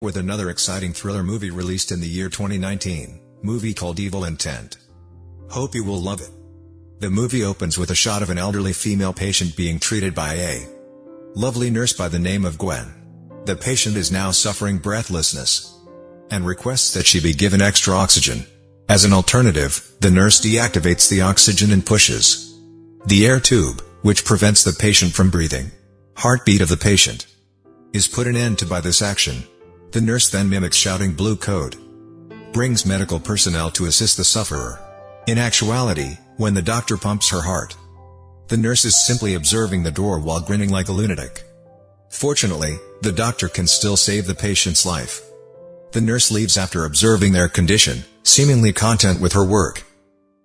with another exciting thriller movie released in the year 2019, movie called Evil Intent. Hope you will love it. The movie opens with a shot of an elderly female patient being treated by a lovely nurse by the name of Gwen. The patient is now suffering breathlessness and requests that she be given extra oxygen. As an alternative, the nurse deactivates the oxygen and pushes the air tube, which prevents the patient from breathing. Heartbeat of the patient is put an end to by this action. The nurse then mimics shouting blue code, brings medical personnel to assist the sufferer. In actuality, when the doctor pumps her heart, the nurse is simply observing the door while grinning like a lunatic. Fortunately, the doctor can still save the patient's life. The nurse leaves after observing their condition, seemingly content with her work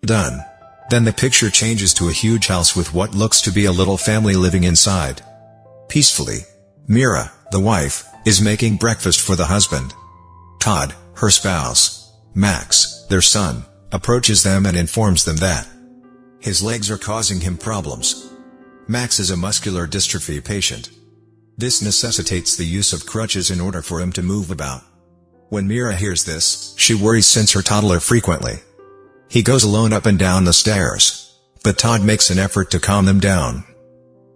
done. Then the picture changes to a huge house with what looks to be a little family living inside peacefully. Mira, the wife, is making breakfast for the husband. Todd, her spouse, Max, their son, approaches them and informs them that his legs are causing him problems. Max is a muscular dystrophy patient. This necessitates the use of crutches in order for him to move about. When Mira hears this, she worries since her toddler frequently. He goes alone up and down the stairs, but Todd makes an effort to calm them down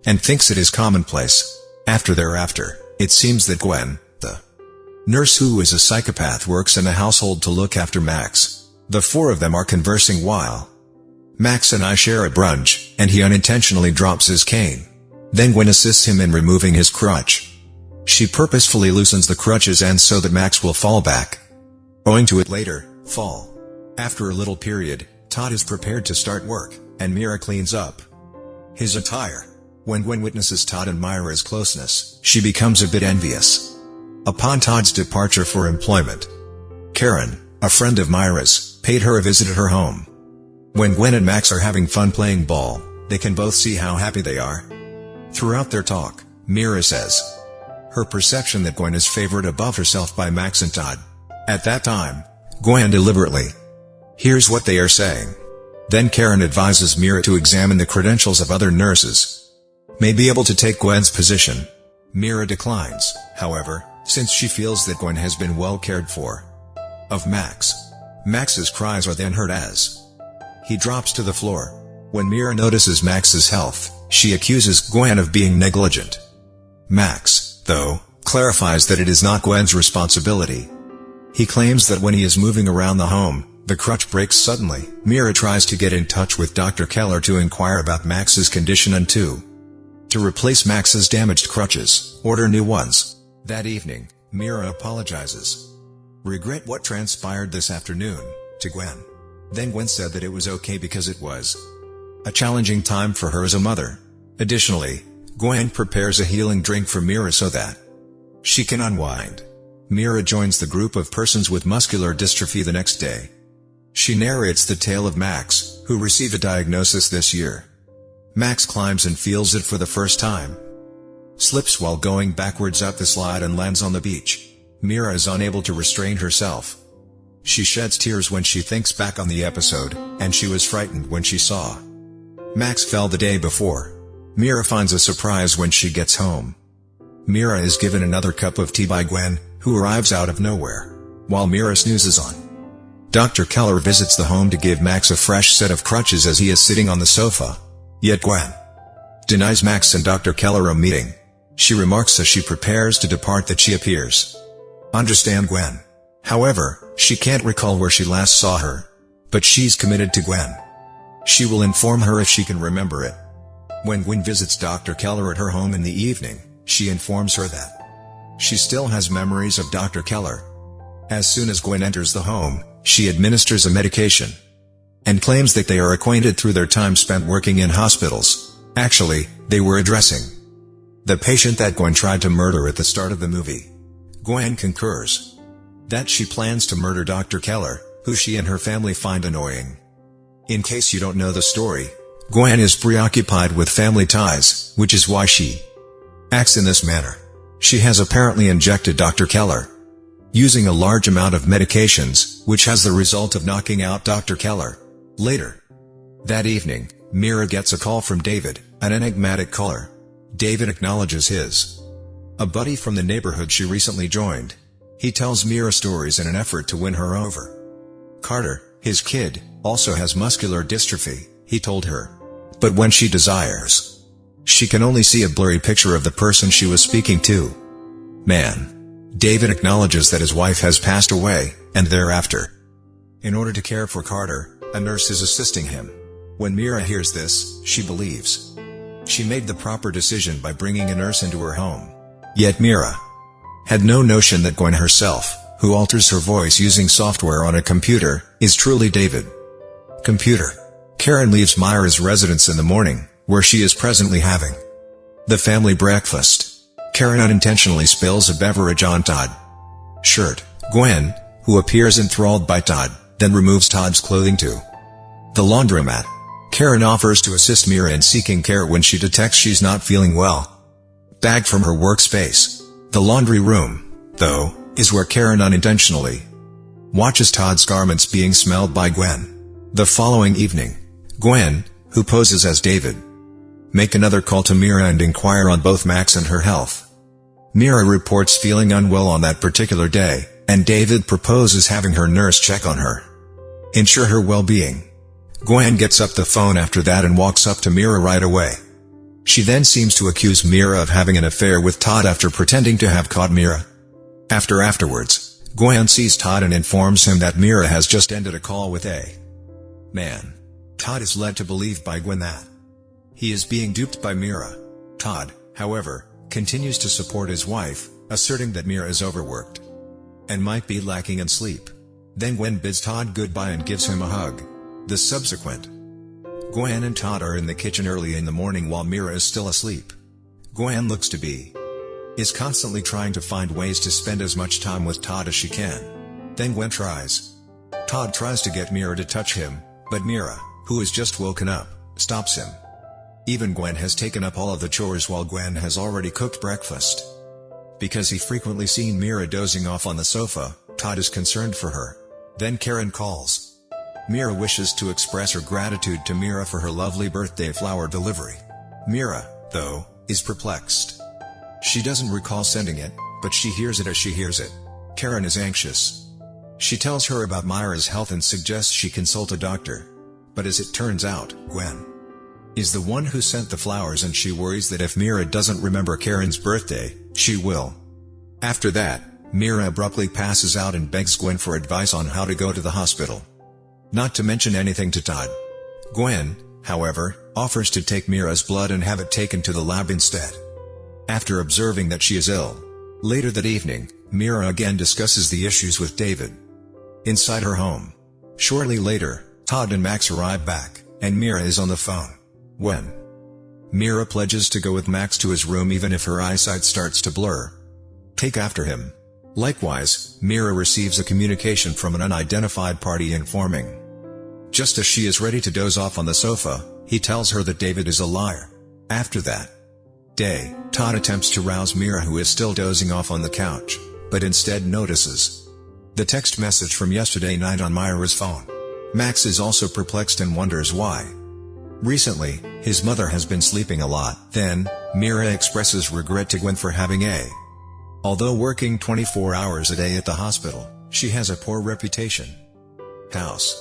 and thinks it is commonplace. Thereafter, it seems that Gwen, the nurse who is a psychopath, works in the household to look after Max. The four of them are conversing while Max and I share a brunch, and he unintentionally drops his cane. Then Gwen assists him in removing his crutch. She purposefully loosens the crutches and so that Max will fall back, owing to it later fall. After a little period, Todd is prepared to start work, and Mira cleans up his attire. When Gwen witnesses Todd and Mira's closeness, she becomes a bit envious. Upon Todd's departure for employment, Karen, a friend of Mira's, paid her a visit at her home. When Gwen and Max are having fun playing ball, they can both see how happy they are. Throughout their talk, Mira says her perception that Gwen is favored above herself by Max and Todd. At that time, Gwen deliberately hears what they are saying. Then Karen advises Mira to examine the credentials of other nurses may be able to take Gwen's position. Mira declines, however, since she feels that Gwen has been well cared for. Of Max. Max's cries are then heard as he drops to the floor. When Mira notices Max's health, she accuses Gwen of being negligent. Max, though, clarifies that it is not Gwen's responsibility. He claims that when he is moving around the home, the crutch breaks suddenly. Mira tries to get in touch with Dr. Keller to inquire about Max's condition and to replace Max's damaged crutches, order new ones. That evening, Mira apologizes. Regret what transpired this afternoon, to Gwen. Then Gwen said that it was okay because it was a challenging time for her as a mother. Additionally, Gwen prepares a healing drink for Mira so that she can unwind. Mira joins the group of persons with muscular dystrophy the next day. She narrates the tale of Max, who received a diagnosis this year. Max climbs and feels it for the first time, slips while going backwards up the slide and lands on the beach. Mira is unable to restrain herself. She sheds tears when she thinks back on the episode, and she was frightened when she saw Max fell the day before. Mira finds a surprise when she gets home. Mira is given another cup of tea by Gwen, who arrives out of nowhere, while Mira snoozes on. Dr. Keller visits the home to give Max a fresh set of crutches as he is sitting on the sofa. Yet Gwen denies Max and Dr. Keller a meeting. She remarks as she prepares to depart that she appears understand Gwen. However, she can't recall where she last saw her. But she's committed to Gwen. She will inform her if she can remember it. When Gwen visits Dr. Keller at her home in the evening, she informs her that she still has memories of Dr. Keller. As soon as Gwen enters the home, she administers a medication and claims that they are acquainted through their time spent working in hospitals. Actually, they were addressing the patient that Gwen tried to murder at the start of the movie. Gwen concurs that she plans to murder Dr. Keller, who she and her family find annoying. In case you don't know the story, Gwen is preoccupied with family ties, which is why she acts in this manner. She has apparently injected Dr. Keller using a large amount of medications, which has the result of knocking out Dr. Keller. Later that evening, Mira gets a call from David, an enigmatic caller. David acknowledges his a buddy from the neighborhood she recently joined. He tells Mira stories in an effort to win her over. Carter, his kid, also has muscular dystrophy, he told her. But when she desires, she can only see a blurry picture of the person she was speaking to. Man. David acknowledges that his wife has passed away, and thereafter, in order to care for Carter, a nurse is assisting him. When Mira hears this, she believes she made the proper decision by bringing a nurse into her home. Yet Mira had no notion that Gwen herself, who alters her voice using software on a computer, is truly David. Computer. Karen leaves Myra's residence in the morning, where she is presently having the family breakfast. Karen unintentionally spills a beverage on Todd's shirt. Gwen, who appears enthralled by Todd, then removes Todd's clothing to the laundromat. Karen offers to assist Mira in seeking care when she detects she's not feeling well. Back from her workspace. The laundry room, though, is where Karen unintentionally watches Todd's garments being smelled by Gwen. The following evening, Gwen, who poses as David, make another call to Mira and inquire on both Max and her health. Mira reports feeling unwell on that particular day, and David proposes having her nurse check on her, ensure her well-being. Gwen gets up the phone after that and walks up to Mira right away. She then seems to accuse Mira of having an affair with Todd after pretending to have caught Mira. Afterwards, Gwen sees Todd and informs him that Mira has just ended a call with a man. Todd is led to believe by Gwen that he is being duped by Mira. Todd, however, continues to support his wife, asserting that Mira is overworked and might be lacking in sleep. Then Gwen bids Todd goodbye and gives him a hug. The subsequent. Gwen and Todd are in the kitchen early in the morning while Mira is still asleep. Gwen looks to be is constantly trying to find ways to spend as much time with Todd as she can. Then Gwen tries. Todd tries to get Mira to touch him, but Mira, who has just woken up, stops him. Even Gwen has taken up all of the chores while Gwen has already cooked breakfast. Because he frequently seen Mira dozing off on the sofa, Todd is concerned for her. Then Karen calls. Mira wishes to express her gratitude to Mira for her lovely birthday flower delivery. Mira, though, is perplexed. She doesn't recall sending it, but she hears it as she hears it. Karen is anxious. She tells her about Myra's health and suggests she consult a doctor. But as it turns out, Gwen is the one who sent the flowers, and she worries that if Mira doesn't remember Karen's birthday, she will. After that, Mira abruptly passes out and begs Gwen for advice on how to go to the hospital. Not to mention anything to Todd. Gwen, however, offers to take Mira's blood and have it taken to the lab instead. After observing that she is ill. Later that evening, Mira again discusses the issues with David inside her home. Shortly later, Todd and Max arrive back, and Mira is on the phone. When Mira pledges to go with Max to his room even if her eyesight starts to blur. Take after him. Likewise, Mira receives a communication from an unidentified party informing. Just as she is ready to doze off on the sofa, he tells her that David is a liar. After that day, Todd attempts to rouse Mira, who is still dozing off on the couch, but instead notices the text message from yesterday night on Myra's phone. Max is also perplexed and wonders why. Recently, his mother has been sleeping a lot. Then, Mira expresses regret to Gwen for having although working 24 hours a day at the hospital, she has a poor reputation. House.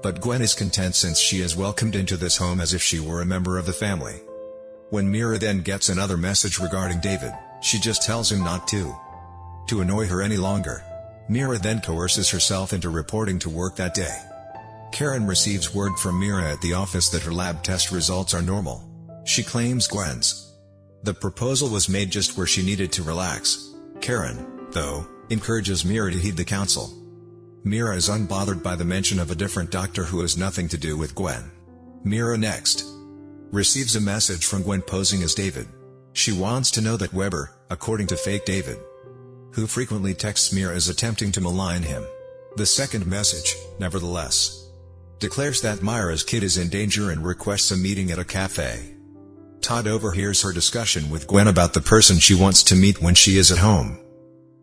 But Gwen is content since she is welcomed into this home as if she were a member of the family. When Mira then gets another message regarding David, she just tells him not to annoy her any longer. Mira then coerces herself into reporting to work that day. Karen receives word from Mira at the office that her lab test results are normal. She claims the proposal was made just where she needed to relax. Karen, though, encourages Mira to heed the counsel. Mira is unbothered by the mention of a different doctor who has nothing to do with Gwen. Mira next receives a message from Gwen posing as David. She wants to know that Weber, according to fake David, who frequently texts Mira, is attempting to malign him. The second message, nevertheless, declares that Myra's kid is in danger and requests a meeting at a cafe. Todd overhears her discussion with Gwen about the person she wants to meet when she is at home.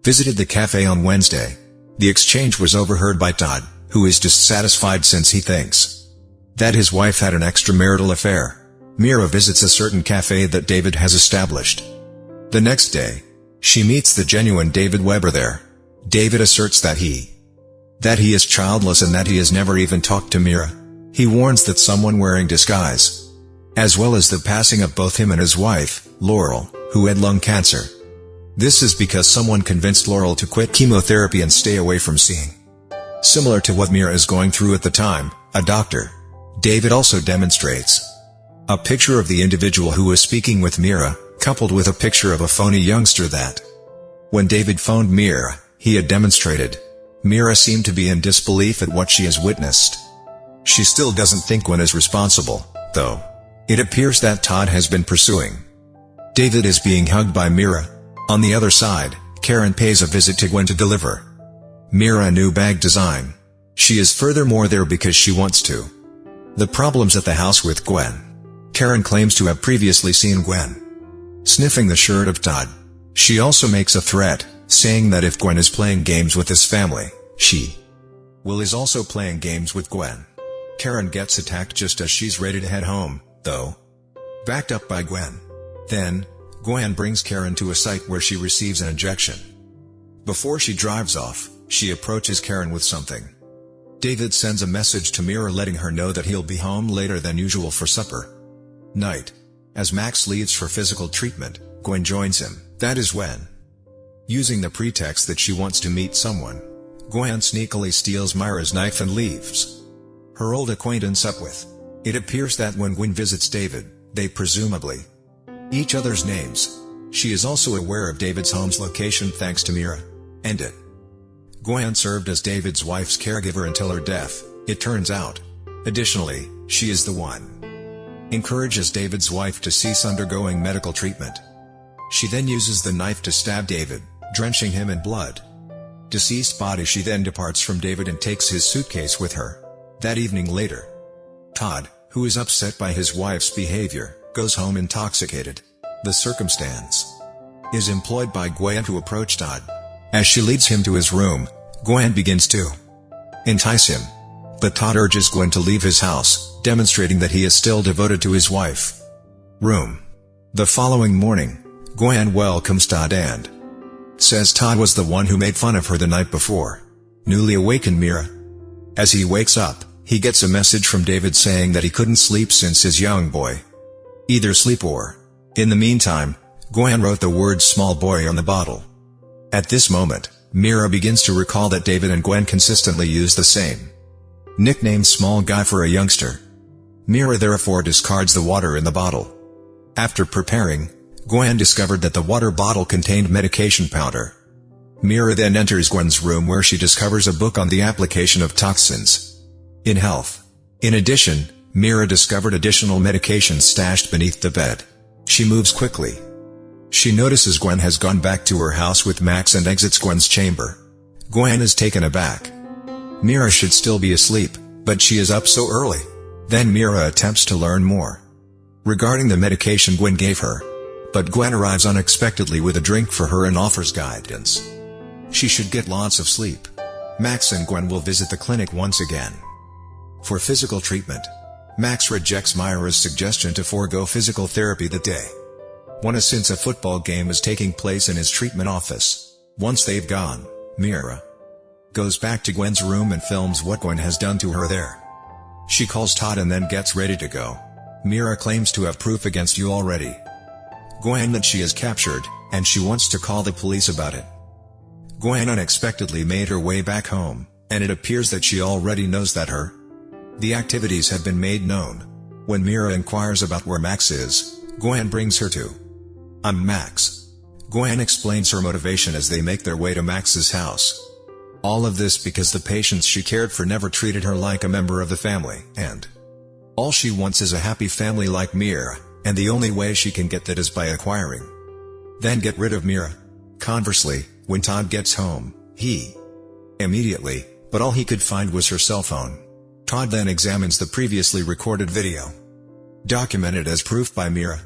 Visited the cafe on Wednesday. The exchange was overheard by Todd, who is dissatisfied since he thinks that his wife had an extramarital affair. Mira visits a certain cafe that David has established. The next day, she meets the genuine David Weber there. David asserts that he is childless and that he has never even talked to Mira. He warns that someone wearing disguise, as well as the passing of both him and his wife, Laurel, who had lung cancer. This is because someone convinced Laurel to quit chemotherapy and stay away from seeing. Similar to what Mira is going through at the time, a doctor, David also demonstrates a picture of the individual who was speaking with Mira, coupled with a picture of a phony youngster that, when David phoned Mira, he had demonstrated. Mira seemed to be in disbelief at what she has witnessed. She still doesn't think Gwen is responsible, though. It appears that Todd has been pursuing. David is being hugged by Mira. On the other side, Karen pays a visit to Gwen to deliver Mira a new bag design. She is furthermore there because she wants to. The problems at the house with Gwen. Karen claims to have previously seen Gwen sniffing the shirt of Todd. She also makes a threat, saying that if Gwen is playing games with his family, she is also playing games with Gwen. Karen gets attacked just as she's ready to head home, though, backed up by Gwen. Then, Gwen brings Karen to a site where she receives an injection. Before she drives off, she approaches Karen with something. David sends a message to Mira letting her know that he'll be home later than usual for supper. Night. As Max leaves for physical treatment, Gwen joins him. That is when, using the pretext that she wants to meet someone, Gwen sneakily steals Myra's knife and leaves her old acquaintance up with. It appears that when Gwen visits David, they presumably each other's names. She is also aware of David's home's location thanks to Mira. And it. Gwen served as David's wife's caregiver until her death, it turns out. Additionally, she is the one encourages David's wife to cease undergoing medical treatment. She then uses the knife to stab David, drenching him in blood. Deceased body. She then departs from David and takes his suitcase with her. That evening later, Todd, who is upset by his wife's behavior, goes home intoxicated. The circumstance is employed by Gwen to approach Todd. As she leads him to his room, Gwen begins to entice him. But Todd urges Gwen to leave his house, demonstrating that he is still devoted to his wife. Room. The following morning, Gwen welcomes Todd and says Todd was the one who made fun of her the night before. Newly awakened Mira. As he wakes up, he gets a message from David saying that he couldn't sleep since his young boy either sleep or. In the meantime, Gwen wrote the word small boy on the bottle. At this moment, Mira begins to recall that David and Gwen consistently use the same nickname small guy for a youngster. Mira therefore discards the water in the bottle. After preparing, Gwen discovered that the water bottle contained medication powder. Mira then enters Gwen's room where she discovers a book on the application of toxins in health. In addition, Mira discovered additional medications stashed beneath the bed. She moves quickly. She notices Gwen has gone back to her house with Max and exits Gwen's chamber. Gwen is taken aback. Mira should still be asleep, but she is up so early. Then Mira attempts to learn more regarding the medication Gwen gave her. But Gwen arrives unexpectedly with a drink for her and offers guidance. She should get lots of sleep. Max and Gwen will visit the clinic once again for physical treatment. Max rejects Myra's suggestion to forego physical therapy that day. Since a football game is taking place in his treatment office. Once they've gone, Mira goes back to Gwen's room and films what Gwen has done to her there. She calls Todd and then gets ready to go. Mira claims to have proof against you already, Gwen, that she is captured, and she wants to call the police about it. Gwen unexpectedly made her way back home, and it appears that she already knows that the activities have been made known. When Mira inquires about where Max is, Gwen brings her to "I'm Max." Gwen explains her motivation as they make their way to Max's house. All of this because the patients she cared for never treated her like a member of the family, and all she wants is a happy family like Mira, and the only way she can get that is by acquiring, then get rid of Mira. Conversely, when Todd gets home, he immediately, but all he could find was her cell phone. Todd then examines the previously recorded video, documented as proof by Mira.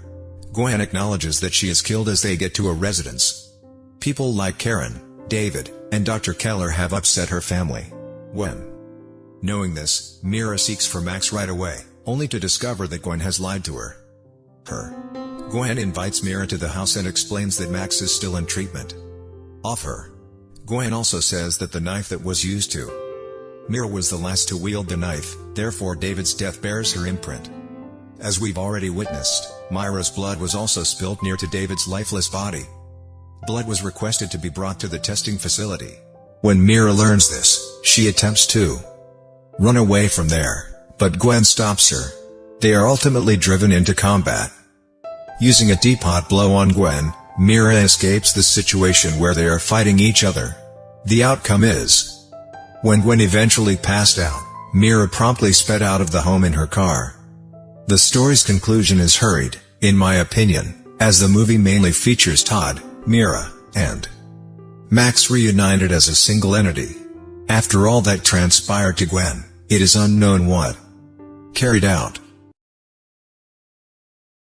Gwen acknowledges that she is killed as they get to a residence. People like Karen, David, and Dr. Keller have upset her family. When knowing this, Mira seeks for Max right away, only to discover that Gwen has lied to her. Gwen invites Mira to the house and explains that Max is still in treatment. Off her Gwen also says that the knife that was used to Mira was the last to wield the knife, therefore David's death bears her imprint. As we've already witnessed, Myra's blood was also spilled near to David's lifeless body. Blood was requested to be brought to the testing facility. When Mira learns this, she attempts to run away from there, but Gwen stops her. They are ultimately driven into combat. Using a teapot blow on Gwen, Mira escapes the situation where they are fighting each other. The outcome is, when Gwen eventually passed out, Mira promptly sped out of the home in her car. The story's conclusion is hurried, in my opinion, as the movie mainly features Todd, Mira, and Max reunited as a single entity. After all that transpired to Gwen, it is unknown what carried out.